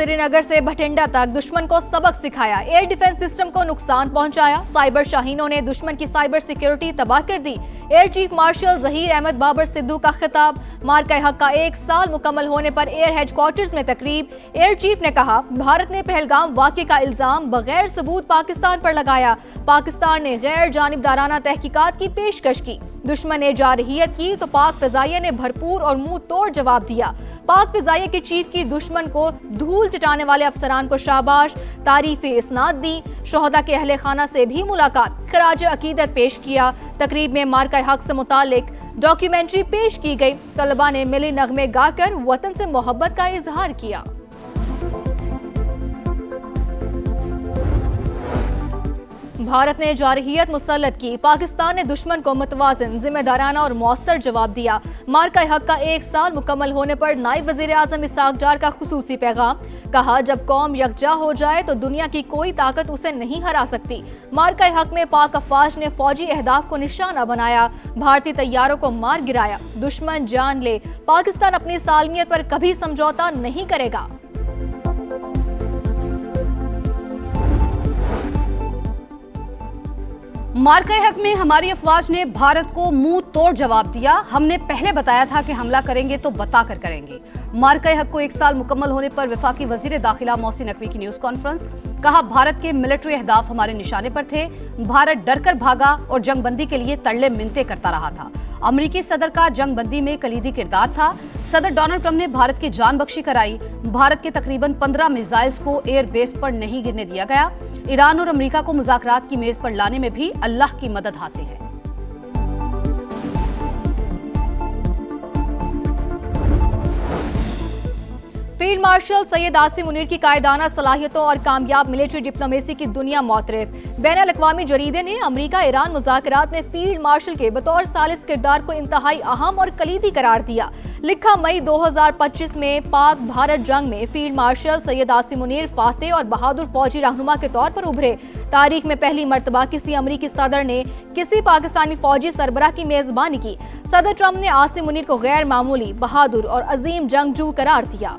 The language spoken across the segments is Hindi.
श्रीनगर से भटिंडा तक दुश्मन को सबक सिखाया, एयर डिफेंस सिस्टम को नुकसान पहुंचाया। साइबर शाहीनों ने दुश्मन की साइबर सिक्योरिटी तबाह कर दी। Air chief marshal Zaheer Ahmed Babar Sidhu का खिताब। मार्का हक का 1 साल मुकम्मल होने पर एयर हेडक्वार्टर्स में तकरीब। एयर चीफ ने कहा, भारत ने पहलगाम वाक़े का इल्जाम बगैर सबूत पाकिस्तान पर लगाया। पाकिस्तान ने गैर जानिबदाराना तहकीकात की पेशकश की। दुश्मन ने जारहियत की तो पाक फिजाइया ने भरपूर और मुंह तोड़ जवाब दिया। पाक फिजाइया के चीफ की दुश्मन को धूल चटाने वाले अफसरान को शाबाश, तारीफ इस्नाद दी। शोहदा के अहले खाना से भी मुलाकात, खराज अकीदत पेश किया। तकरीब में मार्का हक से मुतालिक डॉक्यूमेंट्री पेश की गई। तलबा ने मिली नगमे गाकर वतन से मोहब्बत का इजहार किया। भारत ने जारहियत मुसल्लत की, पाकिस्तान ने दुश्मन को मुतवाज़िन, जिम्मेदाराना और मौसर जवाब दिया। मार्का हक का 1 साल मुकम्मल होने पर नायब वज़ीर आज़म इसहाक डार का खुसूसी पैगाम। कहा, जब कौम यकजा हो जाए तो दुनिया की कोई ताकत उसे नहीं हरा सकती। मार्का हक में पाक अफवाज ने फौजी अहदाफ को निशाना बनाया, भारतीय तैयारों को मार गिराया। दुश्मन जान ले, पाकिस्तान अपनी सालमियत पर कभी समझौता नहीं करेगा। मार्का हक में हमारी अफवाज ने भारत को मुंह तोड़ जवाब दिया। हमने पहले बताया था कि हमला करेंगे तो बताकर करेंगे। मार्का हक को 1 साल मुकम्मल होने पर वफाकी वजीर दाखिला मोहसिन नकवी की न्यूज कॉन्फ्रेंस। कहा, भारत के मिलिट्री अहदाफ हमारे निशाने पर थे। भारत डरकर भागा और जंगबंदी के लिए तरले मिन्नतें करता रहा था। अमरीकी सदर का जंगबंदी में कलीदी किरदार था। सदर डोनाल्ड ट्रंप ने भारत की जान बख्शी कराई। भारत के तकरीबन 15 मिसाइल्स को एयर बेस पर नहीं गिरने दिया गया। ईरान और अमेरिका को मुज़ाकरात की मेज पर लाने में भी अल्लाह की मदद हासिल है। फील्ड मार्शल सैयद आसिम मुनीर की कायदाना सलाहियतों और कामयाब मिलिट्री डिप्लोमेसी की दुनिया मोतरफ। बैनुल-अक़वामी जरीदे ने अमरीका ईरान मुज़ाकरात में फील्ड मार्शल के बतौर सालिस किरदार को इंतहाई अहम और कलीदी करार दिया। लिखा, मई 2025 में पाक भारत जंग में फील्ड मार्शल सैयद आसिम मुनीर फातेह और बहादुर फौजी रहनुमा के तौर पर उभरे। तारीख में पहली मर्तबा किसी अमरीकी सदर ने किसी पाकिस्तानी फौजी सरबराह की मेजबानी की। सदर ट्रंप ने आसिम मुनीर को गैर मामूली, बहादुर और अजीम जंगजू करार दिया।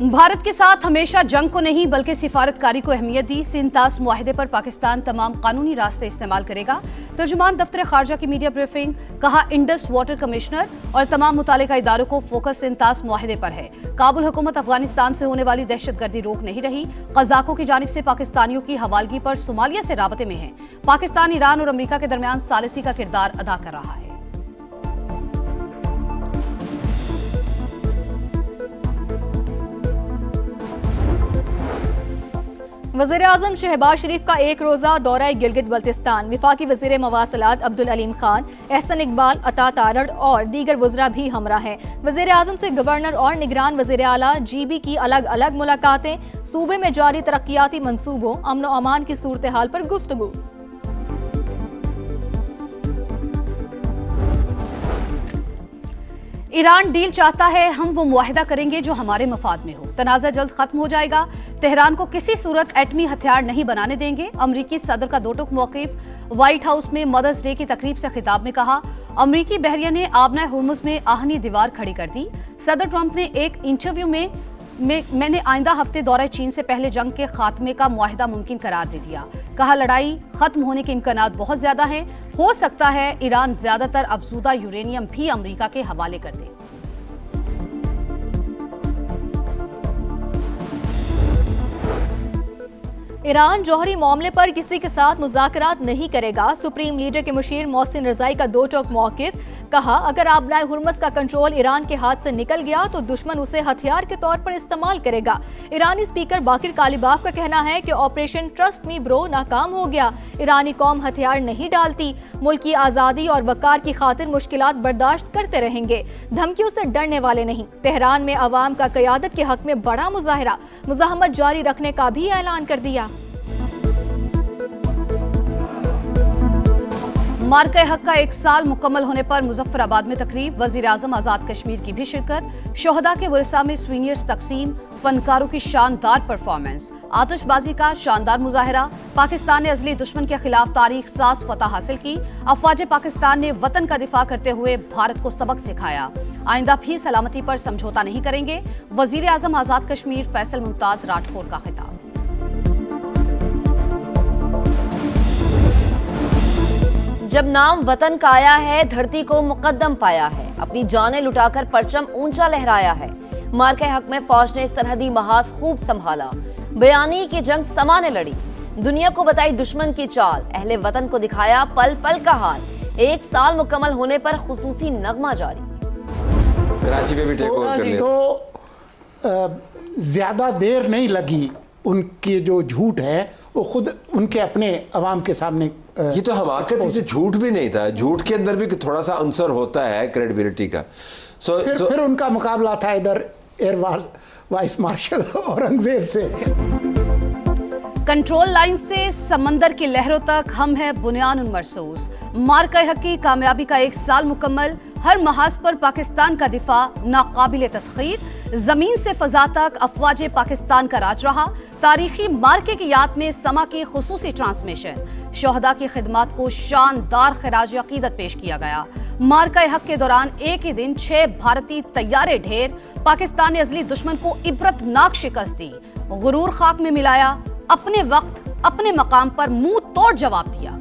भारत के साथ हमेशा जंग को नहीं बल्कि सिफारतकारी को अहमियत दी। सिंतास मुआहदे पर पाकिस्तान तमाम कानूनी रास्ते इस्तेमाल करेगा। तर्जुमान दफ्तर खारजा की मीडिया ब्रीफिंग। कहा, इंडस वाटर कमिश्नर और तमाम मुतालिका इदारों को फोकस सिंतास मुआहदे पर है। काबुल हुकूमत अफगानिस्तान से होने वाली दहशतगर्दी रोक नहीं रही। कज़ाकों की जानिब से पाकिस्तानियों की हवालगी पर सोमालिया से राबते में है। पाकिस्तान ईरान और अमरीका के दरमियान सालिसी का किरदार अदा कर रहा है। वज़ीर आज़म शहबाज शरीफ का 1 रोज़ा दौरा गिलगित बल्तिस्तान। वफाकी वज़ीर मवासलात अब्दुल अलीम खान, एहसन इकबाल, अता तारड़ और दीगर वज़रा भी हमरा हैं। वज़ीर आज़म से गवर्नर और निगरान वज़ीर आला GB की अलग अलग मुलाकातें। सूबे में जारी तरक्याती मंसूबों, अमन व अमान की सूरत हाल पर गुफ्तगू। ईरान डील चाहता है, हम वो मुआहिदा करेंगे जो हमारे मफाद में हो। तनाज़ा जल्द खत्म हो जाएगा। तेहरान को किसी सूरत एटमी हथियार नहीं बनाने देंगे। अमरीकी सदर का दो टुक मौक़िफ़। व्हाइट हाउस में मदर्स डे की तकरीब से खिताब में कहा, अमरीकी बहरिया ने आबना हुर्मुज़ में आहनी दीवार खड़ी कर दी। सदर ट्रंप ने एक इंटरव्यू में मैंने आइंदा हफ्ते दौरे चीन से पहले जंग के खात्मे का मुआहिदा मुमकिन करार दे दिया। कहा, लड़ाई खत्म होने के इम्कानात बहुत ज्यादा हैं। हो सकता है ईरान ज्यादातर अफजूदा यूरेनियम भी अमरीका के हवाले कर दे। ईरान जौहरी मामले पर किसी के साथ मुज़ाकरात नहीं करेगा। सुप्रीम लीडर के मुशीर मोहसिन रज़ाई का दो टोक मौक़िफ़। कहा, अगर आबनाए हुर्मुज़ का कंट्रोल ईरान के हाथ से निकल गया तो दुश्मन उसे हथियार के तौर पर इस्तेमाल करेगा। ईरानी स्पीकर बाकिर कालिबाफ का कहना है कि ऑपरेशन ट्रस्ट मी ब्रो नाकाम हो गया। ईरानी कौम हथियार नहीं डालती। मुल्क की आज़ादी और वक़ार की खातिर मुश्किलात बर्दाश्त करते रहेंगे। धमकियों से डरने वाले नहीं। तेहरान में अवाम का क़यादत के हक में बड़ा मुजाहरा, मुज़ाहमत जारी रखने का भी ऐलान कर दिया। मार्के हक का 1 साल मुकम्मल होने पर मुजफ्फराबाद में तकरीब, वजीर आजम आजाद कश्मीर की भी शिरकत, शोहदा के वरसा में स्वीनियर्स तकसीम, फनकारों की शानदार परफॉर्मेंस, आतिशबाजी का शानदार मुजाहरा, पाकिस्तान ने अजली दुश्मन के खिलाफ तारीख साज फतह हासिल की, अफवाज पाकिस्तान ने वतन का दिफा करते हुए भारत को सबक सिखाया, आइंदा भी सलामती पर समझौता नहीं करेंगे, वजीर आजम आजाद कश्मीर फैसल मुमताज राठौर का खिताब। जब नाम वतन का आया है, धरती को मुकद्दम पाया है, अपनी जानें लुटाकर परचम ऊंचा लहराया है। मार्के हक में फौज ने सरहदी महाज खूब संभाला, बयानी की जंग समा ने लड़ी, दुनिया को बताई दुश्मन की चाल, अहले वतन को दिखाया पल पल का हाल। 1 साल मुकम्मल होने पर खुसूसी नगमा जारी। कराची में भी टेक ओवर कर लिया तो ज्यादा देर नहीं लगी, उनके जो झूठ है वो खुद उनके अपने अवाम के सामने ये तो हमाकत से झूठ भी नहीं था, झूठ के अंदर भी थोड़ा सा अंसर होता है क्रेडिबिलिटी का। फिर उनका मुकाबला था इधर एयर वाइस मार्शल औरंगजेब से। कंट्रोल लाइन से समंदर की लहरों तक हम है बुनियान मरसूस। मार्के हक की कामयाबी का 1 साल मुकम्मल, हर महाज पर पाकिस्तान का दिफा नाकाबिले तस्खीर, जमीन से फजा तक अफवाज पाकिस्तान का राज रहा, तारीखी मार्के की याद में समा की खुसूसी ट्रांसमिशन, शोहदा की खिदमत को शानदार खिराज अकीदत पेश किया गया। मार्के हक के दौरान एक ही दिन 6 भारतीय तैयारे ढेर, पाकिस्तान ने अजली दुश्मन को इबरतनाक शिकस्त दी, गुरूर खाक में मिलाया, अपने वक्त अपने मकाम पर मुंह तोड़ जवाब दिया।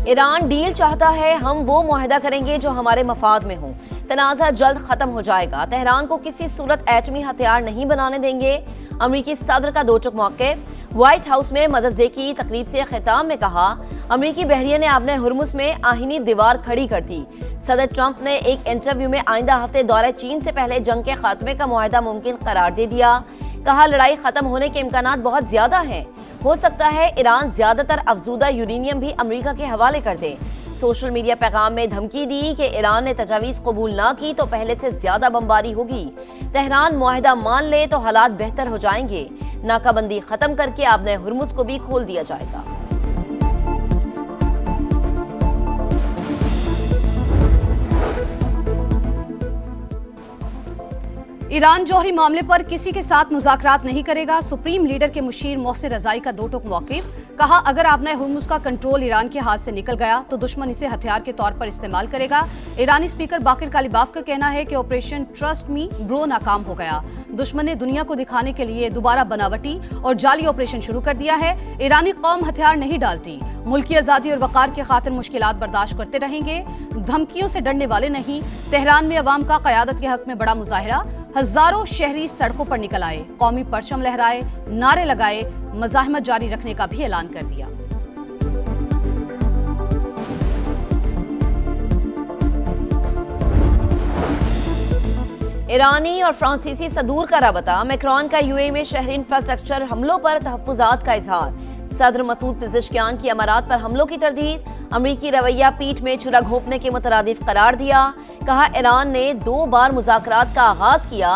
ईरान डील चाहता है, हम वो मुआहदा करेंगे जो हमारे मफाद में हो, तनाज़ा जल्द खत्म हो जाएगा, तेहरान को किसी सूरत एटमी हथियार नहीं बनाने देंगे, अमरीकी सदर का दो टुक मौक़िफ़। व्हाइट हाउस में मदर्स डे की तकरीब से खिताब में कहा, अमरीकी बहरिया ने आपने हुर्मुज़ में आहिनी दीवार खड़ी कर दी। सदर ट्रंप ने एक इंटरव्यू में आइंदा हफ्ते दौरे चीन से पहले जंग के खात्मे का मुआहदा मुमकिन करार दे दिया। कहा, लड़ाई खत्म होने के इम्कानात बहुत ज्यादा हैं, हो सकता है ईरान ज्यादातर अफजूदा यूरेनियम भी अमरीका के हवाले कर दे। सोशल मीडिया पैगाम में धमकी दी कि ईरान ने तजावीज़ कबूल ना की तो पहले से ज्यादा बमबारी होगी। तेहरान मुआहदा मान ले तो हालात बेहतर हो जाएंगे, नाकाबंदी खत्म करके आपने हुर्मुज़ को भी खोल दिया जाएगा। ईरान जौहरी मामले पर किसी के साथ मुज़ाकरात नहीं करेगा, सुप्रीम लीडर के मुशीर मोहसिन रज़ाई का दो टुक मौक़िफ़। कहा, अगर आपने हुर्मुज़ का कंट्रोल ईरान के हाथ से निकल गया तो दुश्मन इसे हथियार के तौर पर इस्तेमाल करेगा। ईरानी स्पीकर बाकिर कालिबाफ का कहना है कि ऑपरेशन ट्रस्ट मी ब्रो नाकाम हो गया, दुश्मन ने दुनिया को दिखाने के लिए दोबारा बनावटी और जाली ऑपरेशन शुरू कर दिया है। ईरानी कौम हथियार नहीं डालती, मुल्क की आज़ादी और वक़ार के खातिर मुश्किलात बर्दाश्त करते रहेंगे, धमकियों से डरने वाले नहीं। तेहरान में अवाम का क़यादत के हक में बड़ा मुजाहिरा, हजारों शहरी सड़कों पर निकल आए, कौमी परचम लहराए, नारे लगाए, मज़ाहमत जारी रखने का भी ऐलान कर दिया। ईरानी और फ्रांसीसी सदूर का रबता, मैक्रोन का यूएई में शहरी इंफ्रास्ट्रक्चर हमलों पर तहफ़्फ़ुज़ात का इजहार, सदर मसूद पिज़ेश्कियान की अमारात पर हमलों की तरदीद, अमरीकी रवैया पीठ में छुरा घोंपने के मुतरादिफ करार दिया। कहा, ईरान ने 2 बार मुज़ाकरात का आगाज किया,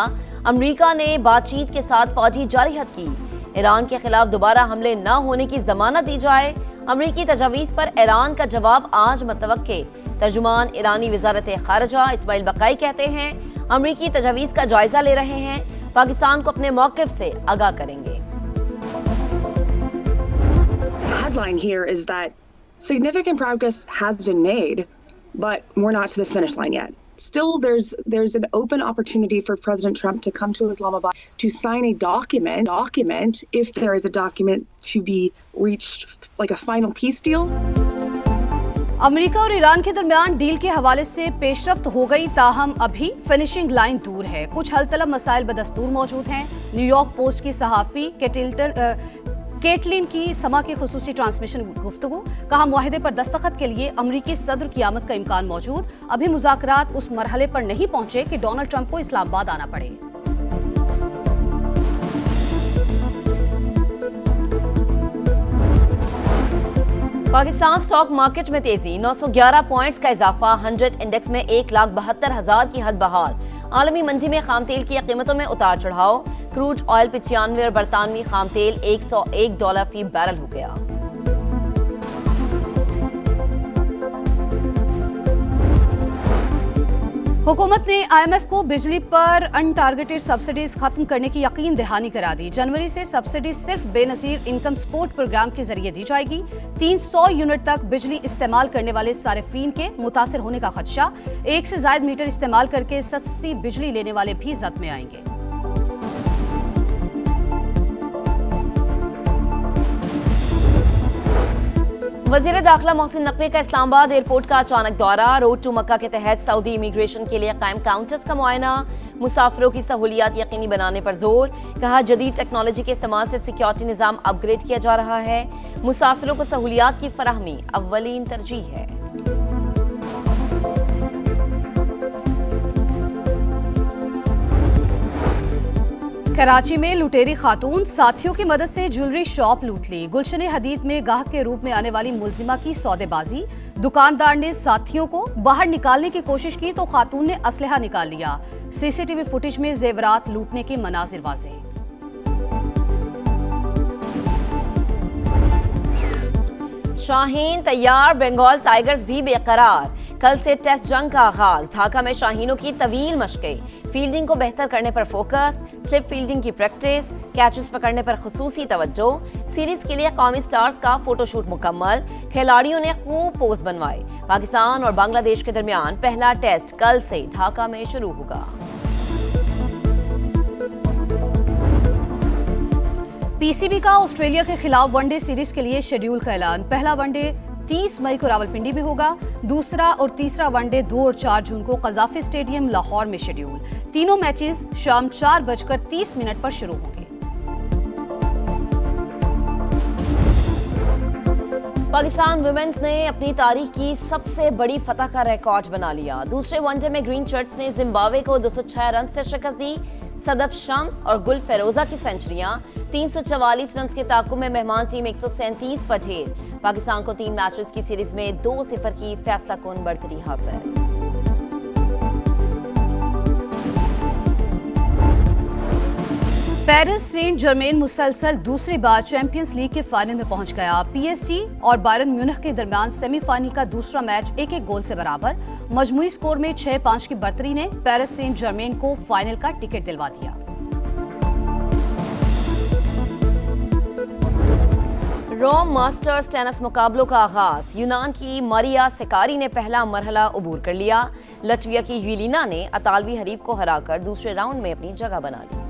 अमरीका ने बातचीत के साथ फौजी जारहियत की, ईरान के खिलाफ दोबारा हमले न होने की जमानत दी जाए। अमरीकी तजावीज़ पर ईरान का जवाब आज मुतवक्के। तर्जुमान ईरानी वज़ारत ख़ारिजा इस्माइल बक़ाई कहते हैं, अमरीकी तजावीज़ का जायजा ले रहे हैं, पाकिस्तान को अपने मौक़िफ़ से आगाह करेंगे। Headline here is that significant progress has been made, but we're not to the finish line yet. Still, there's an open opportunity for President Trump to come to Islamabad to sign a document if there is a document to be reached, like a final peace deal. America और ईरान के दरमियान डील के हवाले से पेशरफ्त हो गई, ताहम अभी फिनिशिंग लाइन दूर है। कुछ हलतलब मसाइल बदस्तूर मौजूद हैं। न्यूयॉर्क पोस्ट की सहाफ़ी केटलिन की समा की खुसूसी ट्रांसमिशन गुफ्तगू। कहा, मुआहदे पर दस्तखत के लिए अमरीकी सदर की आमद का इम्कान मौजूद, अभी मुज़ाकरात उस मरहले पर नहीं पहुंचे कि डोनाल्ड ट्रंप को इस्लामाबाद आना पड़े। पाकिस्तान स्टॉक मार्केट में तेजी, 911 पॉइंट्स का इजाफा, 100 इंडेक्स में 1,72,000 की हद बहाल। आलमी मंडी में खाम तेल की कीमतों में उतार चढ़ाव, क्रूड ऑयल 95 और बरतानवी खाम तेल $101 फी बैरल हो गया। हुकूमत ने IMF को बिजली पर अनटारगेटेड सब्सिडीज खत्म करने की यकीन दहानी करा दी। जनवरी से सब्सिडी सिर्फ बेनजीर इनकम सपोर्ट प्रोग्राम के जरिए दी जाएगी। 300 यूनिट तक बिजली इस्तेमाल करने वाले सारिफीन के मुतासिर होने का खदशा। एक से ज्यादा मीटर इस्तेमाल करके सस्ती बिजली लेने वाले भी जद में आएंगे। वजीर दाखिला मोहसिन नकवी का इस्लामाबाद एयरपोर्ट का अचानक दौरा। रोड टू मक्का के तहत सऊदी इमिग्रेशन के लिए कायम काउंटर्स का मुआयना। मुसाफिरों की सहूलियात यकीनी बनाने पर जोर। कहा जदीद टेक्नोलॉजी के इस्तेमाल से सिक्योरिटी निज़ाम अपग्रेड किया जा रहा है। मुसाफिरों को सहूलियात की फराहमी अव्वलीन तरजीह है। कराची में लुटेरी खातून साथियों की मदद से ज्वेलरी शॉप लूट ली। गुलशन हदीद में गाहक के रूप में आने वाली मुलजिमा की सौदेबाजी। दुकानदार ने साथियों को बाहर निकालने की कोशिश की तो खातून ने असलहा निकाल लिया। सीसीटीवी फुटेज में जेवरात लूटने के मनाजिर वाज़ेह। शाहीन तैयार, बंगाल टाइगर्स भी बेकरार। कल से टेस्ट जंग का आगाज। ढाका में शाहीनों की तवील मशकें। फील्डिंग को बेहतर करने पर फोकस, स्लिप फील्डिंग की प्रैक्टिस, कैचेस पकड़ने पर खुसूसी तवज्जो। सीरीज के लिए कौमी स्टार्स का फोटोशूट मुकम्मल। खिलाड़ियों ने खूब पोज बनवाए। पाकिस्तान और बांग्लादेश के दरमियान पहला टेस्ट कल से ढाका में शुरू होगा। पीसीबी का ऑस्ट्रेलिया के खिलाफ वनडे सीरीज के लिए शेड्यूल का ऐलान। पहला वनडे 30 मई को रावलपिंडी में होगा। दूसरा और तीसरा वनडे 2 और 4 जून को कजाफी स्टेडियम लाहौर में शेड्यूल। तीनों मैचेस शाम 4:30 पर शुरू होंगे। पाकिस्तान वुमेन्स ने अपनी तारीख की सबसे बड़ी फतह का रिकॉर्ड बना लिया। दूसरे वनडे में ग्रीन शर्ट्स ने जिम्बाब्वे को 206 रन से शिकस्त दी। सदफ शम्स और गुल फेरोजा की सेंचुरियां। 344 रन के ताकुब में मेहमान टीम 137 पर ढेर। पाकिस्तान को 3 मैचेस की सीरीज में 2-0 की फैसलाकुन बढ़तरी हासिल। पेरिस सेंट जर्मेन मुसलसल दूसरी बार चैंपियंस लीग के फाइनल में पहुंच गया। पीएसजी और बायरन म्यूनिख के दरमियान सेमीफाइनल का दूसरा मैच 1-1 गोल से बराबर। मजमूई स्कोर में 6-5 की बढ़तरी ने पेरिस सेंट जर्मेन को फाइनल का टिकट दिलवा दिया। रोम मास्टर्स टेनिस मुकाबलों का आगाज। यूनान की मारिया सेकारी ने पहला मरहला अबूर कर लिया। लटविया की यूलिना ने अतालवी हरीफ को हराकर दूसरे राउंड में अपनी जगह बना ली।